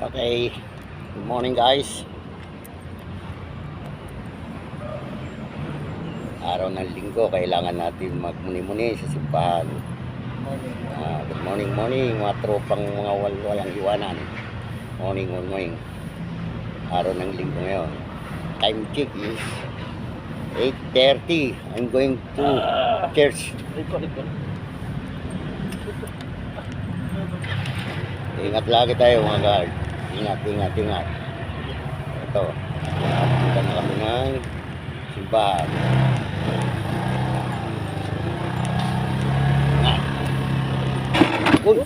Okay, good morning guys. Araw ng linggo, kailangan natin magmuni-muni sa simbahan. Good morning, mga tropang mga walang iwanan. Morning. Araw ng linggo ngayon. Time check is 8:30. I'm going to church. Ingat lagi tayo mga guard. Ingat. Ito. Punta na kami ng simbahan. Uy!